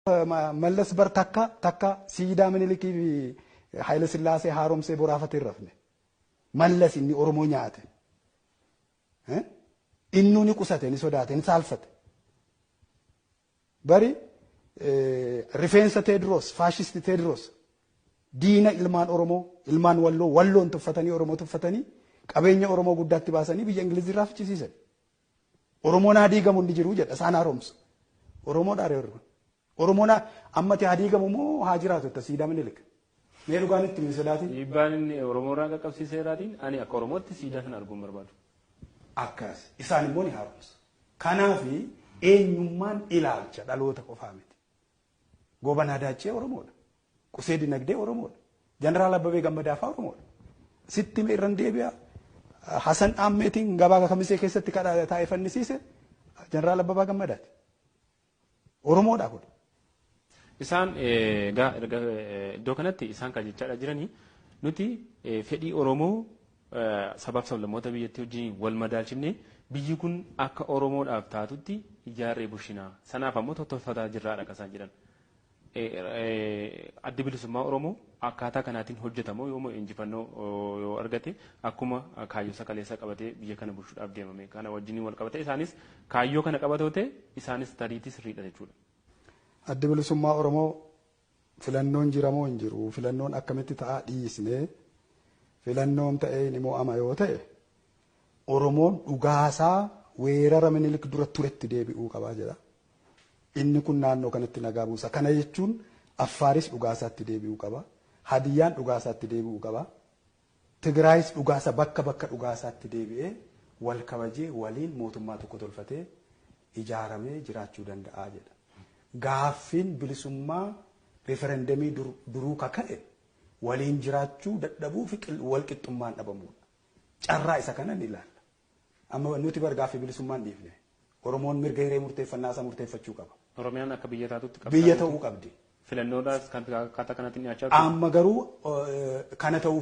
mallas bar takka siidaa Minilikii fi Haayile Sillaasee haaromsee boraafatee rafne. Mallas inni Oromoo nyaate. Innuu ni qusate, ni sodaate, ni saalfate. Bari rifeensa Teediroos, faashisti Teediroos, diina ilmaan Oromoo, ilmaan Walloon tuffatanii, Oromoo tuffatanii, qabeenya Oromoo guddaatti baasanii biyya Ingilizirraa fichisiisan. Oromoon haa diigamu inni jiru jedha isaan haaromsu. Oromoo dhaaree Oromoo. Oromoon ammatti haa diigamu moo haa jiraatu itti siidaa Minilik. Mee dhugaan itti min sodaatiin? Dhiibbaan inni Oromoo irraa qaqqabsiiseeraatiin ani akka Oromootti siidaa sana arguun barbaadu. Akkas isaan immoo ni haaromsu. Kanaafi eenyummaan ilaalcha dhaloota qofaa miti. Gobanaa Daachee Oromoodha. Qusee Dinagdee Oromoodha. Jeneraal Abbabee Gammadaa fa'aa Oromoodha. Sitti irran deebi'a. Hasan Dhaammeetiin gabaa kamisee keessatti taa'ee fannisiise Jeneraal Abbabaa Gammadaati. Oromoodha kun. Isaan iddoo kanatti isaan kan jechaadha jiranii nuti fedhii Oromoo sabaaf sablammoota biyyattii wajjin wal madaalchifnee biyyi kun akka Oromoodhaaf taatutti ijaarree bushinaa. Sanaaf ammoo tottolfataa jirraadha kan isaan jedhan. Adda bilisummaa Oromoo akkaataa kanaatiin hojjetamoo yoomuu injifannoo yoo argate akkuma kaayyoo sakaleessa qabatee biyya kana bulchuudhaaf deemame kana wajjin wal qabate isaanis kaayyoo kana qabatoo ta'e isaanis tariitii sirriidha jechuudha. Adda bilisummaa Oromoo filannoon jiramoo hin jiru filannoon akkamitti ta'a dhiisnee filannoon ta'ee ni mo'ama yoo ta'e Oromoon dhugaasaa weerara Minilik dura turetti deebi'uu qabaa jedha. Inni kun naannoo kanatti nagaa buusa. Kana jechuun Affaaris dhugaasaatti deebi'uu qaba. Hadiyyaan dhugaasaatti deebi'uu qaba. Tigraayis dhugaasa bakka dhugaasaatti deebi'ee wal kabajee waliin mootummaa tokko tolfatee ijaaramee jiraachuu danda'a jedha. Gaaffiin bilisummaa referendamii duruu kaka'e waliin jiraachuu dadhabuu fi walqixxummaan dhabamuudha. Carraa isa kana ni ilaalla. Amma nuti bar gaaffii bilisummaan dhiifne. Oromoon mirga hiree murteeffannaa isaa murteeffachuu qaba. Oromiyaan akka biyya taatutti biyya ta'uu qabdi. Filannoodhaas kan akkaataa kanatti dhiyaachaa amma garuu kana ta'uu